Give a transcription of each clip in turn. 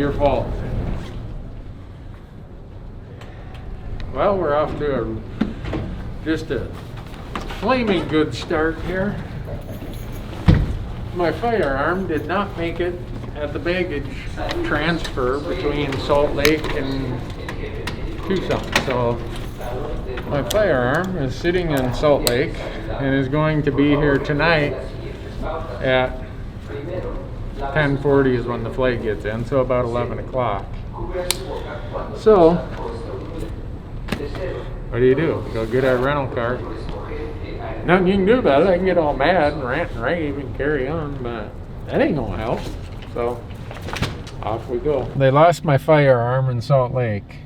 your fault. Well, we're off to just a flaming good start here. My firearm did not make it at the baggage transfer between Salt Lake and Tucson. So my firearm is sitting in Salt Lake and is going to be here tonight at 10:40 is when the flight gets in, so about 11 o'clock. So what do? Go get our rental car. Nothing you can do about it. I can get all mad and rant and rave and carry on, but that ain't gonna help. So off we go. They lost my firearm in Salt Lake,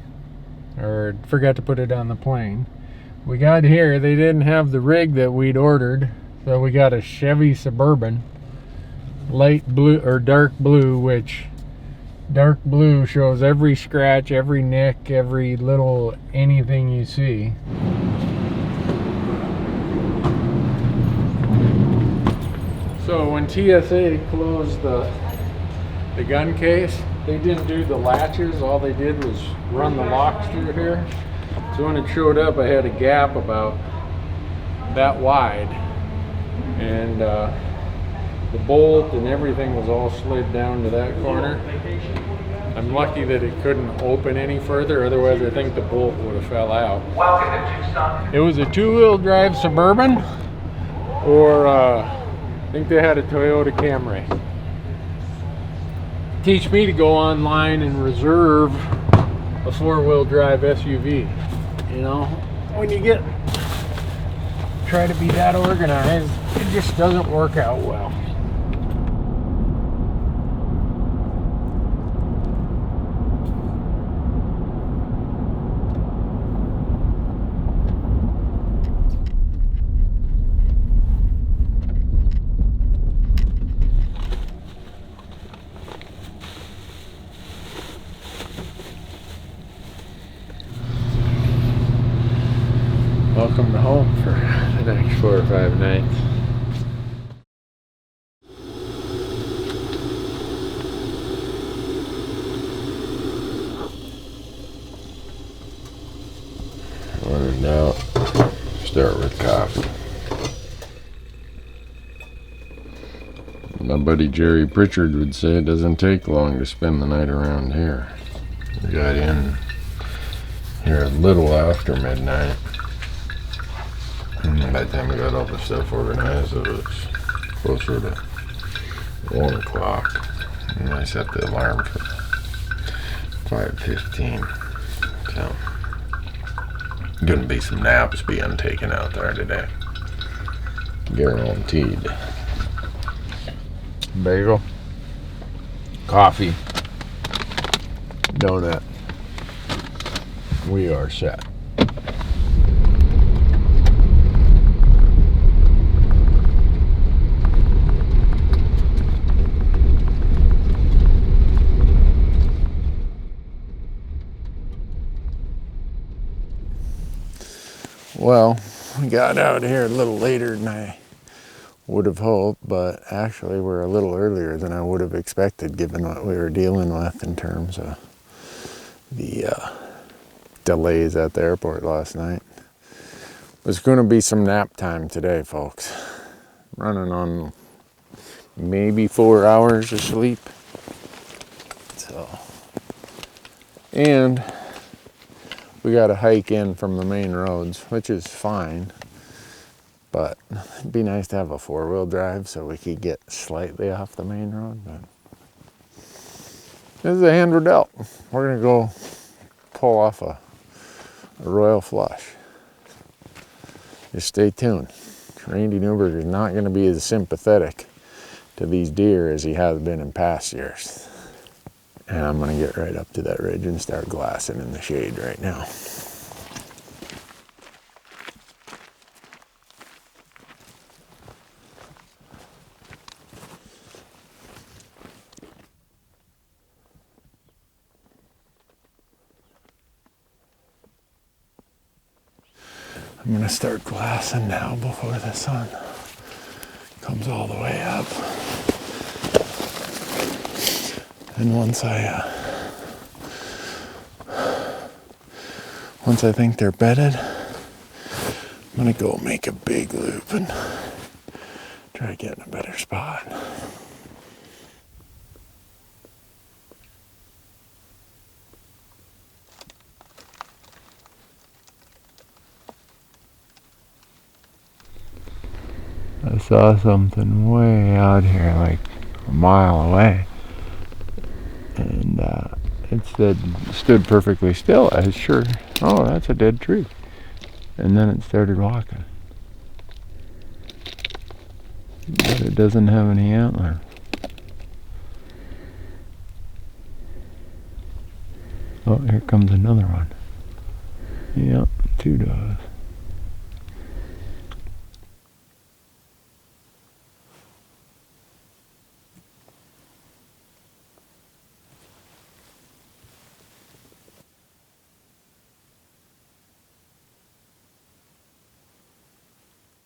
or forgot to put it on the plane. We got here, they didn't have the rig that we'd ordered, so we got a Chevy Suburban, light blue or dark blue, which dark blue shows every scratch, every nick, every little anything you see. So when TSA closed the gun case, they didn't do the latches. All they did was run the locks through here. So when it showed up, I had a gap about that wide, and the bolt and everything was all slid down to that corner. I'm lucky that it couldn't open any further, otherwise I think the bolt would have fell out. Welcome to Tucson. It was a two-wheel drive Suburban, or I think they had a Toyota Camry. Teach me to go online and reserve a four-wheel drive SUV. You know, when you try to be that organized, it just doesn't work out well. Welcome to home for the next 4 or 5 nights. Ordered out. Start with coffee. My buddy Jerry Pritchard would say it doesn't take long to spend the night around here. We got in here a little after midnight. And by the time we got all the stuff organized, it was closer to 1 o'clock. And I set the alarm for 5:15. So, gonna be some naps being taken out there today. Guaranteed. Bagel, coffee, donut. We are set. Well, we got out here a little later than I would have hoped, but actually we're a little earlier than I would have expected given what we were dealing with in terms of the delays at the airport last night. There's going to be some nap time today, folks. Running on maybe 4 hours of sleep. So, and we got to hike in from the main roads, which is fine, but it'd be nice to have a four-wheel drive so we could get slightly off the main road. But this is a hand we're dealt. We're gonna go pull off a royal flush. Just stay tuned. Randy Newberg is not gonna be as sympathetic to these deer as he has been in past years. And I'm gonna get right up to that ridge and start glassing in the shade right now. I'm gonna start glassing now before the sun comes all the way up. And once I once I think they're bedded, I'm gonna go make a big loop and try to get in a better spot. I saw something way out here, like a mile away, and it stood perfectly still. I was sure, oh, that's a dead tree. And then it started walking. But it doesn't have any antler. Oh, here comes another one. Yep, 2 does.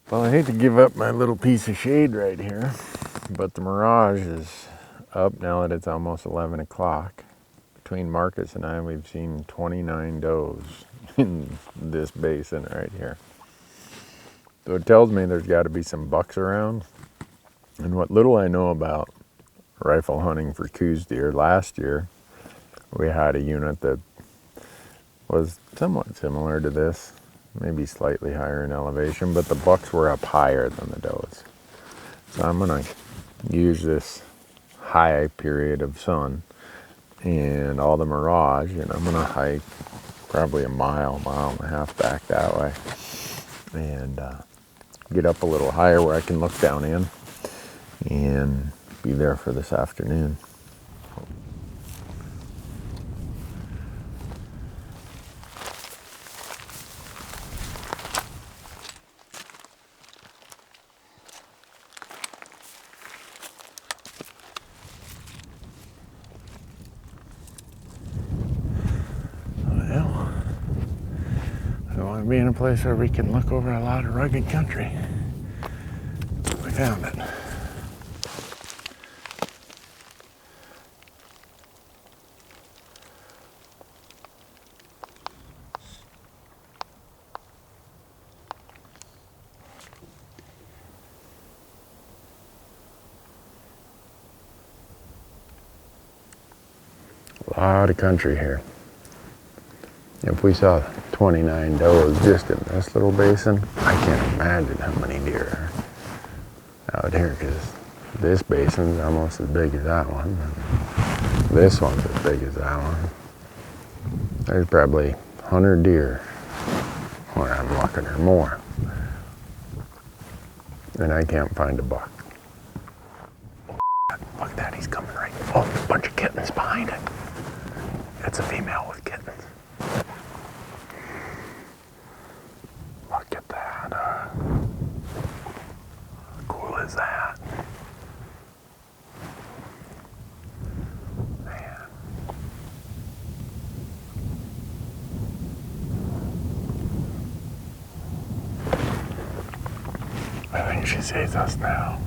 Well, I hate to give up my little piece of shade right here, but the mirage is up now that it's almost 11 o'clock. Between Marcus and I, we've seen 29 does in this basin right here. So it tells me there's got to be some bucks around. And what little I know about rifle hunting for Coues deer, last year we had a unit that was somewhat similar to this, maybe slightly higher in elevation, but the bucks were up higher than the does. So I'm gonna use this high period of sun and all the mirage, and I'm gonna hike probably a mile and a half back that way, and get up a little higher where I can look down in and be there for this afternoon. Well, I want to be in a place where we can look over a lot of rugged country. We found it. A lot of country here. If we saw 29 does just in this little basin, I can't imagine how many deer are out here, because this basin's almost as big as that one. And this one's as big as that one. There's probably 100 deer where I'm looking, or more. And I can't find a buck. Look at that, he's coming right. Oh, there's a bunch of kittens behind it. It's a female with kittens. Look at that. How cool is that? Man. I think she sees us now.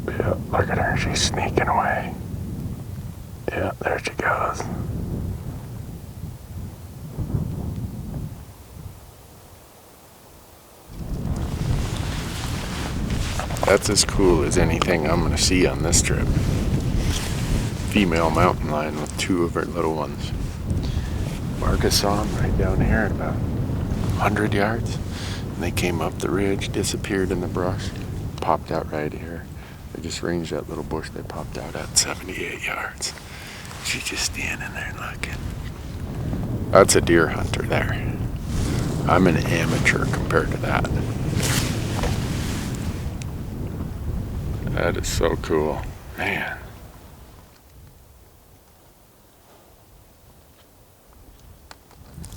Yeah, look at her, she's sneaking away. Yeah, there she goes. That's as cool as anything I'm gonna see on this trip. Female mountain lion with 2 of her little ones. Marcus saw them right down here at about 100 yards. And they came up the ridge, disappeared in the brush, popped out right here. They just ranged that little bush they popped out at 78 yards. She's just standing there looking. That's a deer hunter there. I'm an amateur compared to that. That is so cool. Man.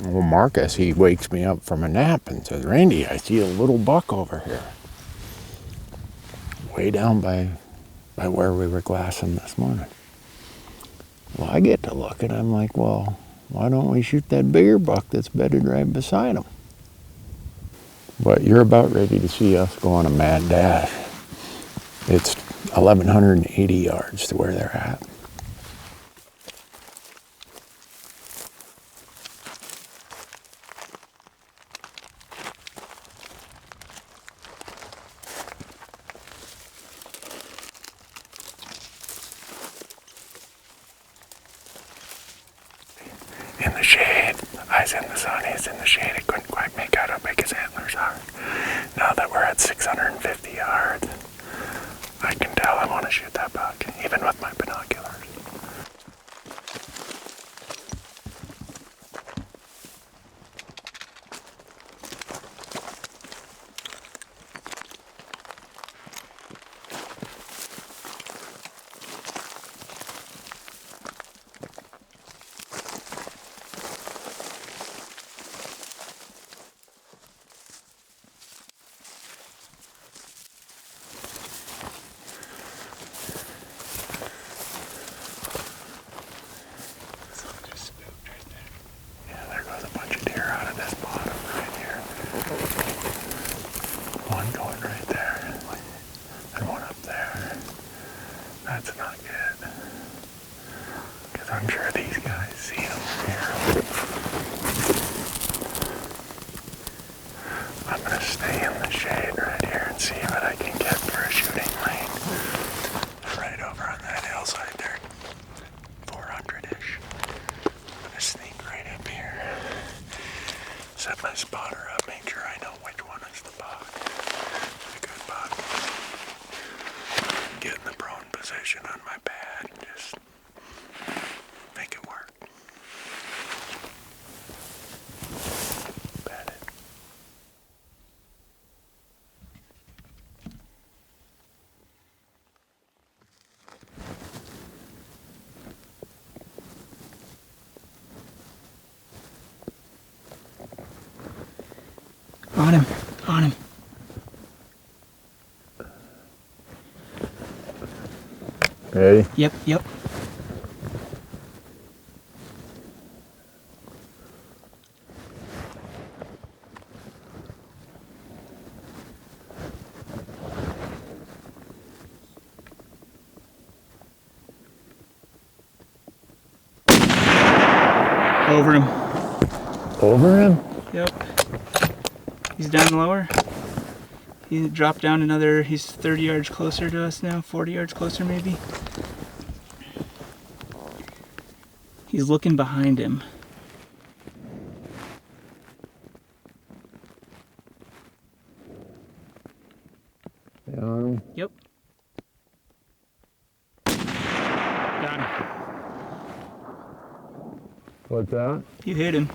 Well, Marcus, he wakes me up from a nap and says, "Randy, I see a little buck over here." Way down by where we were glassing this morning. Well, I get to look and I'm like, well, why don't we shoot that bigger buck that's bedded right beside him? But you're about ready to see us go on a mad dash. It's 1,180 yards to where they're at. in the shade. I was in the sun, he's in the shade. I couldn't quite make out how big his antlers are. Now that we're at 650 yards, I can tell I want to shoot that buck, even with my binoculars. That's not good, because I'm sure these guys see them here. I'm going to stay in the shade right here and see what I can get for a shooting lane. Right over on that hillside there, 400-ish. I'm going to sneak right up here, set my spotter up, make sure I know which one is the buck, a good buck. Get in the prone position on my pad and just make it work. Pat it. On him, on him. Ready? Yep, yep. Over him. Over him? Yep. He's down lower. He dropped down another, he's 30 yards closer to us now, 40 yards closer maybe. He's looking behind him. You on him? Yep. Got him. What's that? You hit him.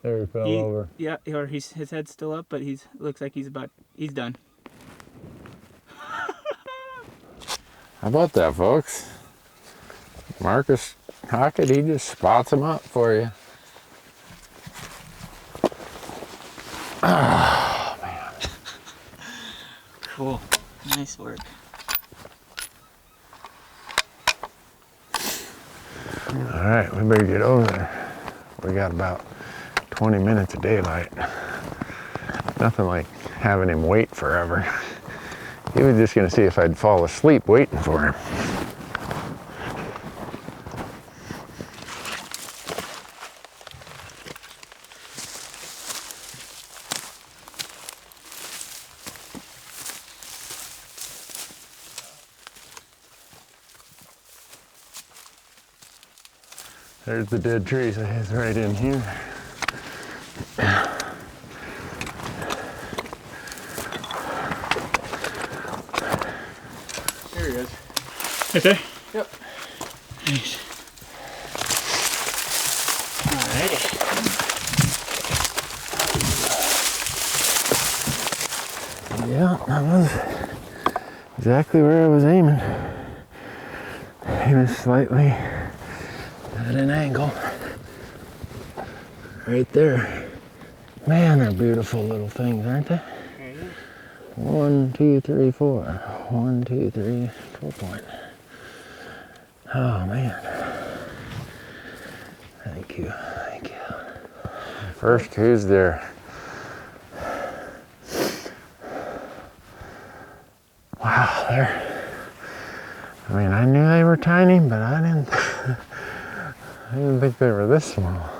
There he fell over. Yeah, or his head's still up, but looks like he's done. How about that, folks? Marcus Hockett, he just spots him up for you. Oh, man. Cool. Nice work. All right, we better get over there. We got about 20 minutes of daylight. Nothing like having him wait forever. He was just gonna see if I'd fall asleep waiting for him. There's the dead tree, so he's right in here. There he is. Right there? Yep. Nice. Alrighty. Yeah, that was exactly where I was aiming. He was slightly at an angle. Right there. Man, they're beautiful little things, aren't they? 1, 2, 3, 4. 1, 2, 3, 4 point. Oh man. Thank you, thank you. First Coues there. Wow, I mean, I knew they were tiny, but I didn't think they were this small.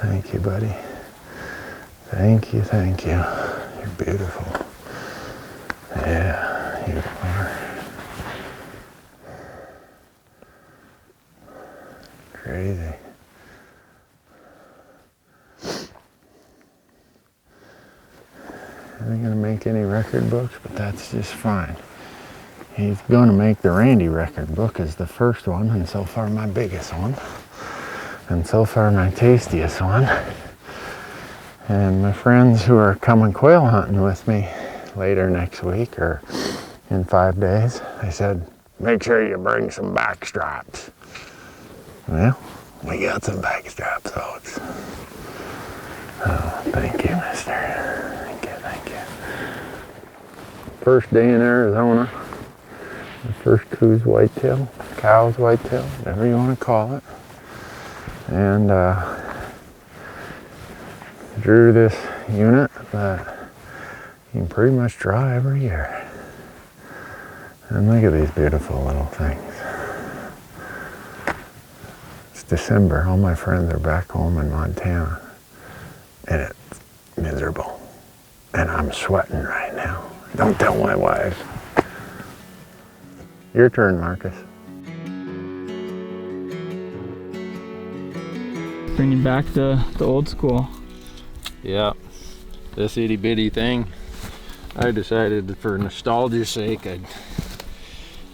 Thank you, buddy. Thank you, thank you. You're beautiful. Yeah, you are. crazy. I ain't gonna make any record books, but that's just fine. He's gonna make the Randy record book as the first one, and so far my biggest one. And so far my tastiest one. And my friends who are coming quail hunting with me later next week or in 5 days, I said, make sure you bring some back straps. Well, we got some back straps, so it's... Oh, thank you, mister. Thank you, thank you. First day in Arizona. The first Coues whitetail, Coues whitetail, whatever you want to call it. And drew this unit that you can pretty much draw every year. And look at these beautiful little things. It's December, all my friends are back home in Montana. And it's miserable. And I'm sweating right now. Don't tell my wife. Your turn, Marcus. Bringing back the old school. Yeah, this itty bitty thing, I decided for nostalgia's sake I'd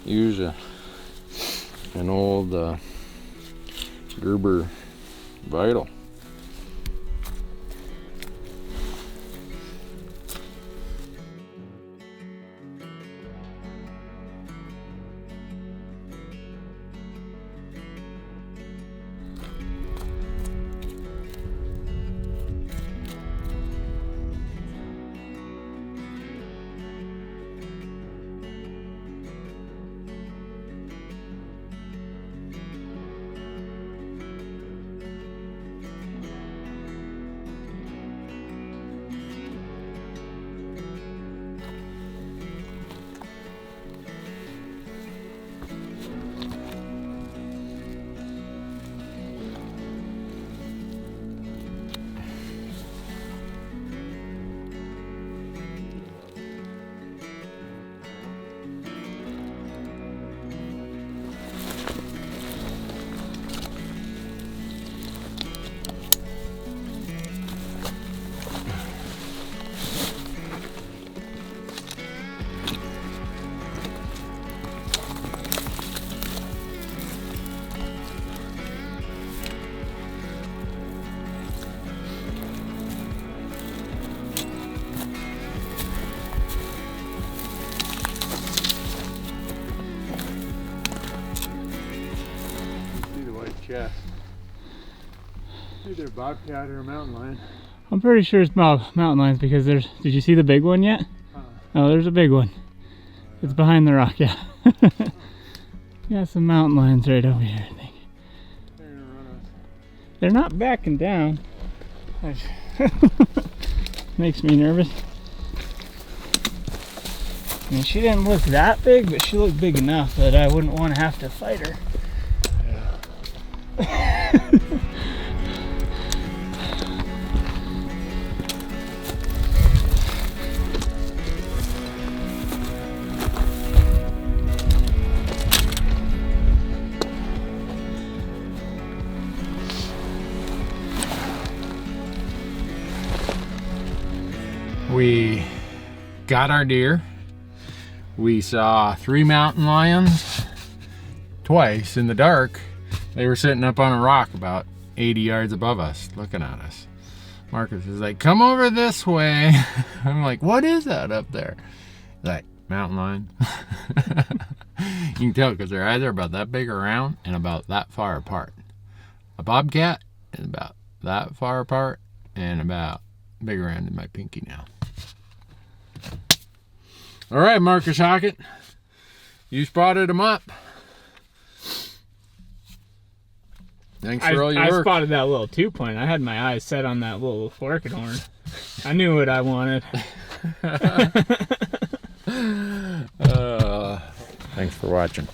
use an old Gerber Vital. Chest. Either bobcat or a mountain lion. I'm pretty sure it's mountain lions because there's... Did you see the big one yet? Oh, there's a big one. It's behind the rock, yeah. Got some mountain lions right over here, I think. They're gonna run us. They're not backing down. Makes me nervous. I mean, she didn't look that big, but she looked big enough that I wouldn't want to have to fight her. We got our deer. We saw 3 mountain lions twice in the dark. They were sitting up on a rock about 80 yards above us, looking at us. Marcus is like, come over this way. I'm like, what is that up there? He's like, mountain lion. You can tell because their eyes are about that big around and about that far apart. A bobcat is about that far apart and about big around in my pinky now. All right, Marcus Hockett, you spotted them up. Thanks for all your work. I spotted that little 2-point. I had my eyes set on that little orchid horn. I knew what I wanted. Thanks for watching.